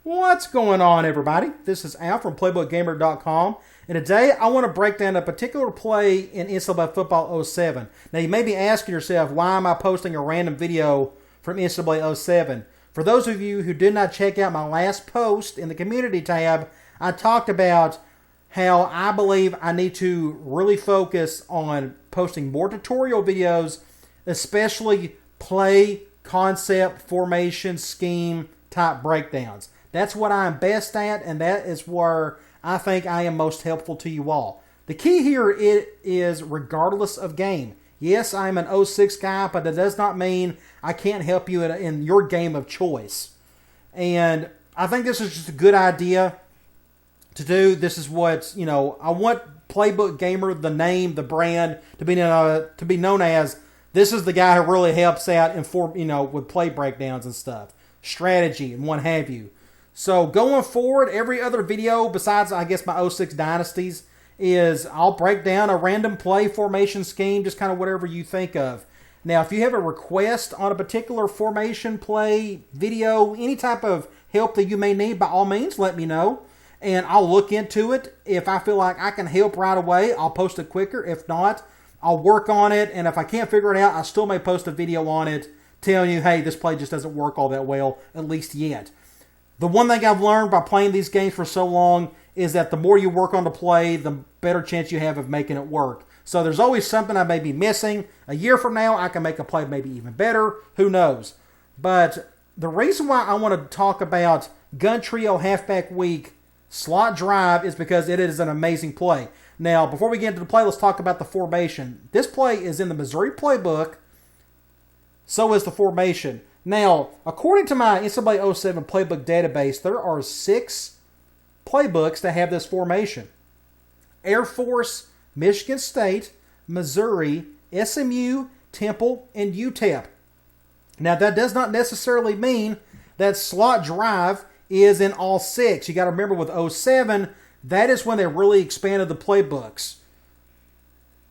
What's going on, everybody? This is Al from PlaybookGamer.com, and today I want to break down a particular play in NCAA Football 07. Now, you may be asking yourself, why am I posting a random video from NCAA 07? For those of you who did not check out my last post in the community tab, I talked about how I believe I need to really focus on posting more tutorial videos, especially play, concept, formation, scheme type breakdowns. That's what I'm best at, and that is where I think I am most helpful to you all. The key here is regardless of game. Yes, I'm an 06 guy, but that does not mean I can't help you in your game of choice. And I think this is just a good idea to do. This is what, I want Playbook Gamer, the name, the brand, to be known as, this is the guy who really helps out with play breakdowns and stuff, strategy and what have you. So going forward, every other video besides, I guess, my 06 Dynasties is I'll break down a random play formation scheme, just kind of whatever you think of. Now, if you have a request on a particular formation play video, any type of help that you may need, by all means, let me know. And I'll look into it. If I feel like I can help right away, I'll post it quicker. If not, I'll work on it. And if I can't figure it out, I still may post a video on it telling you, hey, this play just doesn't work all that well, at least yet. The one thing I've learned by playing these games for so long is that the more you work on the play, the better chance you have of making it work. So there's always something I may be missing. A year from now, I can make a play maybe even better. Who knows? But the reason why I want to talk about Gun Trio Halfback Week Slot Drive is because it is an amazing play. Now, before we get into the play, let's talk about the formation. This play is in the Missouri playbook. So is the formation. Now, according to my NCAA 07 playbook database, there are 6 playbooks that have this formation. Air Force, Michigan State, Missouri, SMU, Temple, and UTEP. Now, that does not necessarily mean that slot drive is in all 6. You got to remember with 07, that is when they really expanded the playbooks.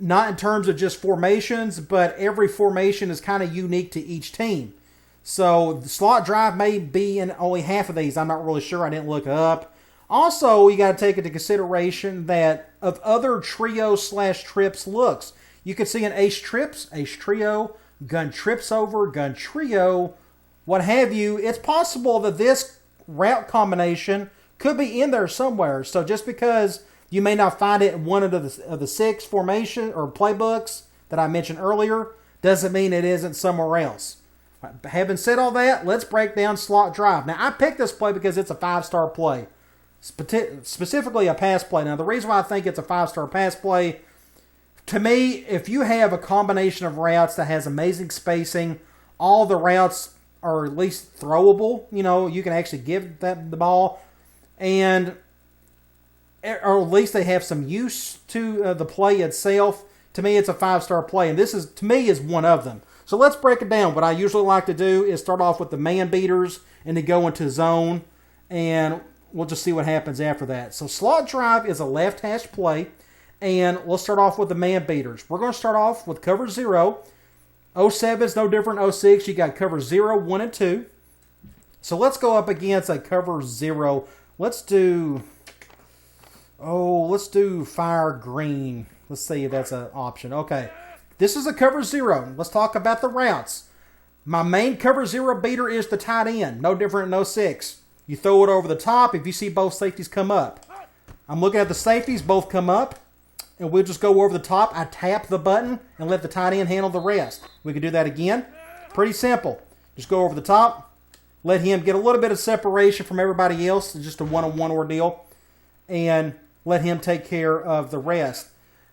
Not in terms of just formations, but every formation is kind of unique to each team. So the slot drive may be in only half of these. I'm not really sure. I didn't look it up. Also, you got to take into consideration that of other trio/trips looks, you can see an ace trips, ace trio, gun trips over, gun trio, what have you. It's possible that this route combination could be in there somewhere. So just because you may not find it in one of the 6 formation or playbooks that I mentioned earlier, doesn't mean it isn't somewhere else. Having said all that, let's break down slot drive. Now, I picked this play because it's a 5-star play, specifically a pass play. Now, the reason why I think it's a 5-star pass play, to me, if you have a combination of routes that has amazing spacing, all the routes are at least throwable. You can actually give the ball, or at least they have some use to the play itself. To me, it's a 5-star play, and this is, to me, is one of them. So let's break it down. What I usually like to do is start off with the man beaters and then go into zone, and we'll just see what happens after that. So slot drive is a left hash play, and let's start off with the man beaters. We're going to start off with cover 0. 07 is no different. 06, you got cover 0, 1, and 2. So let's go up against a cover 0. Let's do fire green. Let's see if that's an option. Okay. This is a cover 0. Let's talk about the routes. My main cover 0 beater is the tight end. No different than 06. You throw it over the top if you see both safeties come up. I'm looking at the safeties, both come up. And we'll just go over the top. I tap the button and let the tight end handle the rest. We can do that again. Pretty simple. Just go over the top. Let him get a little bit of separation from everybody else. It's just a one-on-one ordeal. And let him take care of the rest.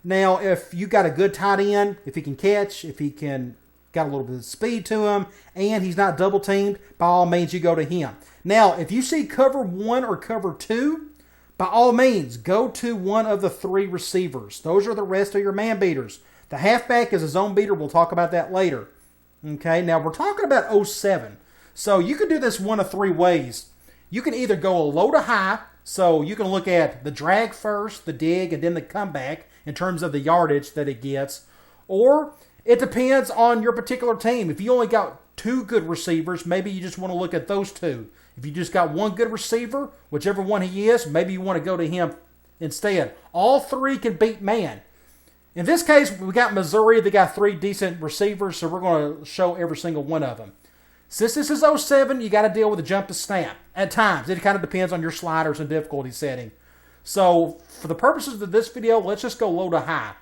Now, if you got a good tight end, if he can catch, if he can got a little bit of speed to him, and he's not double teamed, by all means, you go to him. Now, if you see cover 1 or cover 2, by all means, go to one of the 3 receivers. Those are the rest of your man beaters. The halfback is a zone beater. We'll talk about that later. Okay, now we're talking about 07. So you can do this one of 3 ways. You can either go low to high, so you can look at the drag first, the dig, and then the comeback in terms of the yardage that it gets. Or it depends on your particular team. If you only got two good receivers, maybe you just want to look at those two. If you just got one good receiver, whichever one he is, maybe you want to go to him instead. All three can beat man. In this case, we got Missouri. They got three decent receivers, so we're going to show every single one of them. Since this is 07, you got to deal with a jump to snap. At times, it kind of depends on your sliders and difficulty setting. So, for the purposes of this video, let's just go low to high.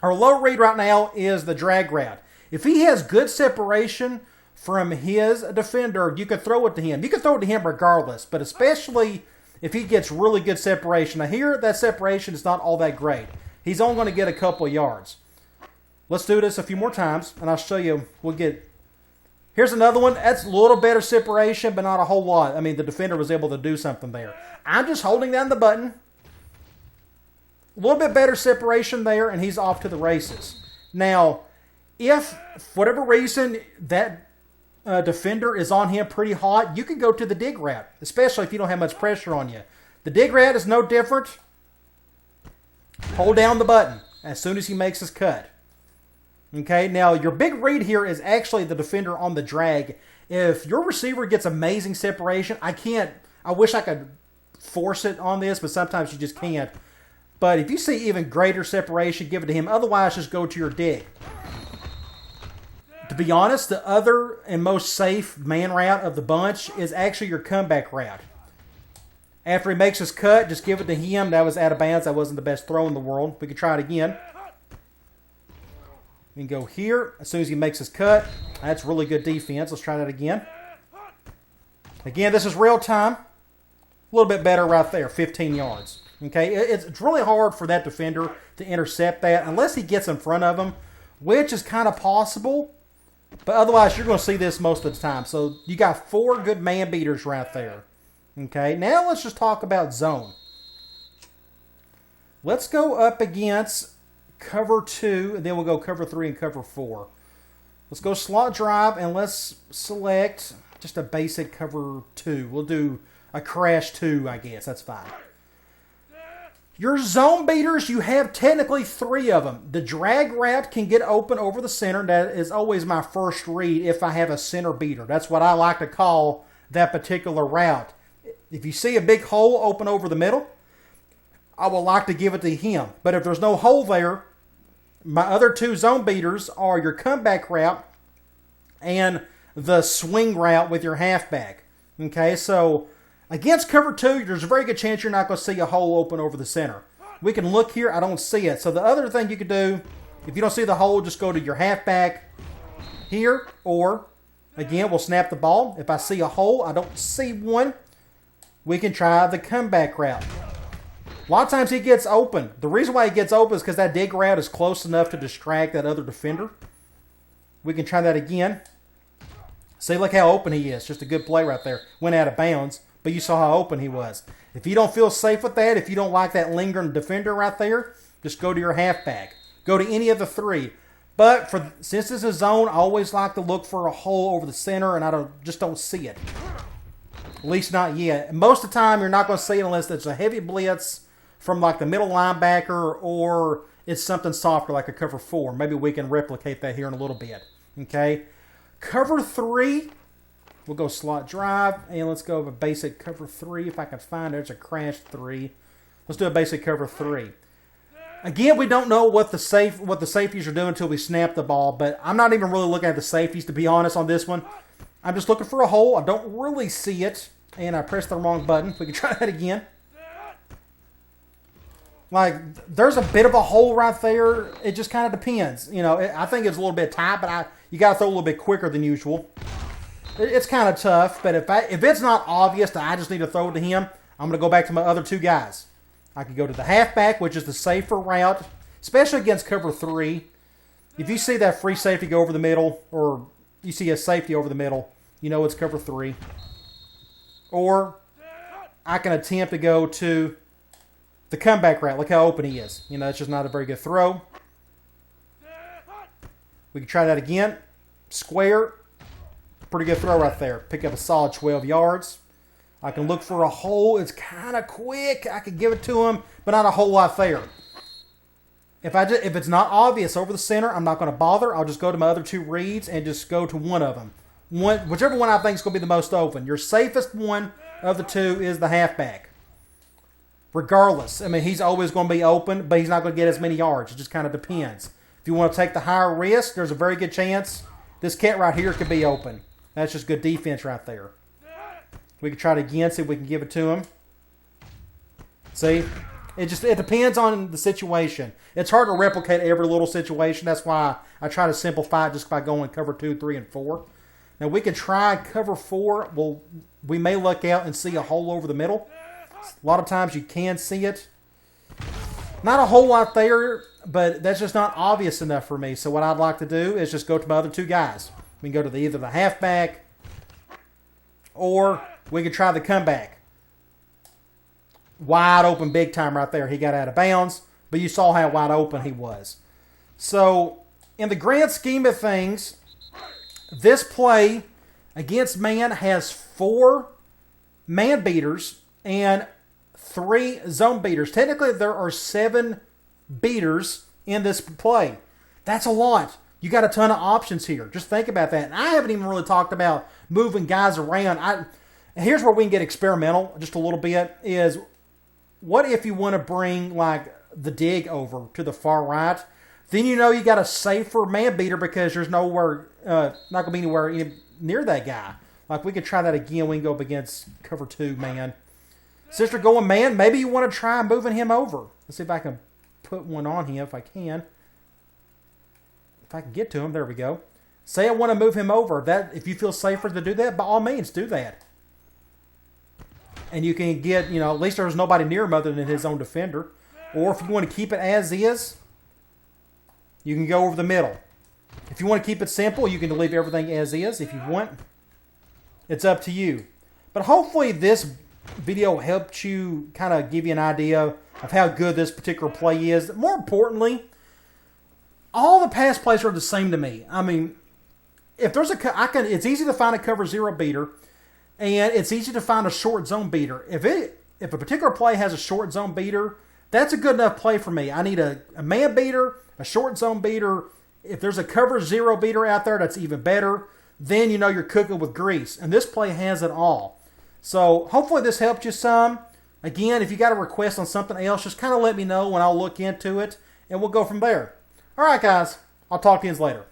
Our low read right now is the drag route. If he has good separation from his defender, you can throw it to him. You can throw it to him regardless, but especially if he gets really good separation. Now here, that separation is not all that great. He's only going to get a couple of yards. Let's do this a few more times, and I'll show you. Here's another one. That's a little better separation, but not a whole lot. I mean, the defender was able to do something there. I'm just holding down the button. A little bit better separation there, and he's off to the races. Now, if, for whatever reason, that defender is on him pretty hot, you can go to the dig route, especially if you don't have much pressure on you. The dig route is no different. Hold down the button as soon as he makes his cut. Okay, now your big read here is actually the defender on the drag. If your receiver gets amazing separation, I wish I could force it on this, but sometimes you just can't. But if you see even greater separation, give it to him. Otherwise, just go to your dig. To be honest, the other and most safe man route of the bunch is actually your comeback route. After he makes his cut, just give it to him. That was out of bounds. That wasn't the best throw in the world. We can try it again. We can go here as soon as he makes his cut. That's really good defense. Let's try that again. Again, this is real time. A little bit better right there, 15 yards. Okay, it's really hard for that defender to intercept that unless he gets in front of him, which is kind of possible. But otherwise, you're going to see this most of the time. So you got 4 good man beaters right there. Okay, now let's just talk about zone. Let's go up against cover 2, and then we'll go cover 3 and cover 4. Let's go slot drive, and let's select just a basic cover 2. We'll do a crash 2, I guess. That's fine. Your zone beaters, you have technically 3 of them. The drag route can get open over the center. That is always my first read if I have a center beater. That's what I like to call that particular route. If you see a big hole open over the middle, I would like to give it to him. But if there's no hole there, my other 2 zone beaters are your comeback route and the swing route with your halfback. Okay, so against cover 2, there's a very good chance you're not going to see a hole open over the center. We can look here. I don't see it. So the other thing you could do, if you don't see the hole, just go to your halfback here. Or, again, we'll snap the ball. If I see a hole, I don't see one, we can try the comeback route. A lot of times he gets open. The reason why he gets open is because that dig route is close enough to distract that other defender. We can try that again. See, look how open he is. Just a good play right there. Went out of bounds. But you saw how open he was. If you don't feel safe with that, if you don't like that lingering defender right there, just go to your halfback. Go to any of the 3. But since this is zone, I always like to look for a hole over the center, and I just don't see it. At least not yet. Most of the time, you're not going to see it unless it's a heavy blitz from like the middle linebacker, or it's something softer like a cover 4. Maybe we can replicate that here in a little bit. Okay, cover 3. We'll go slot drive, and let's go with a basic cover 3. If I can find it, there's a crash 3. Let's do a basic cover 3. Again, we don't know what the safeties are doing until we snap the ball, but I'm not even really looking at the safeties, to be honest, on this one. I'm just looking for a hole. I don't really see it, and I pressed the wrong button. We can try that again. Like, there's a bit of a hole right there. It just kind of depends. You know, I think it's a little bit tight, but you got to throw a little bit quicker than usual. It's kind of tough, but if it's not obvious that I just need to throw it to him, I'm going to go back to my other 2 guys. I could go to the halfback, which is the safer route, especially against cover 3. If you see that free safety go over the middle, or you see a safety over the middle, you know it's cover 3. Or I can attempt to go to the comeback route. Look how open he is. You know, it's just not a very good throw. We can try that again. Square. Pretty good throw right there. Pick up a solid 12 yards. I can look for a hole. It's kind of quick. I can give it to him, but not a whole lot there. If it's not obvious over the center, I'm not going to bother. I'll just go to my other 2 reads and just go to one of them. whichever one I think is going to be the most open. Your safest one of the two is the halfback. Regardless, I mean, he's always going to be open, but he's not going to get as many yards. It just kind of depends. If you want to take the higher risk, there's a very good chance this cat right here could be open. That's just good defense right there. We can try it again, see if we can give it to him. See? It depends on the situation. It's hard to replicate every little situation. That's why I try to simplify it just by going cover 2, 3, and 4. Now, we can try cover 4. Well, we may luck out and see a hole over the middle. A lot of times you can see it. Not a whole lot there, but that's just not obvious enough for me. So what I'd like to do is just go to my other two guys. We can go to either the halfback or we can try the comeback. Wide open big time right there. He got out of bounds, but you saw how wide open he was. So in the grand scheme of things, this play against man has 4 man beaters and 3 zone beaters. Technically, there are 7 beaters in this play. That's a lot. You got a ton of options here. Just think about that. And I haven't even really talked about moving guys around. Here's where we can get experimental just a little bit is what if you want to bring like the dig over to the far right? Then you know you got a safer man beater because there's nowhere, not going to be anywhere near that guy. Like we could try that again. We can go up against cover 2 man. Sister going man, maybe you want to try moving him over. Let's see if I can put one on him if I can. If I can get to him, there we go. Say I want to move him over. If you feel safer to do that, by all means, do that. And you can get, at least there's nobody near him other than his own defender. Or if you want to keep it as is, you can go over the middle. If you want to keep it simple, you can leave everything as is. If you want, it's up to you. But hopefully this video helped you kind of give you an idea of how good this particular play is. More importantly, all the pass plays are the same to me. I mean, if there's it's easy to find a cover 0 beater, and it's easy to find a short zone beater. If a particular play has a short zone beater, that's a good enough play for me. I need a man beater, a short zone beater. If there's a cover 0 beater out there, that's even better. Then you know you're cooking with grease. And this play has it all. So hopefully this helped you some. Again, if you got a request on something else, just kind of let me know and I'll look into it. And we'll go from there. All right, guys. I'll talk to you later.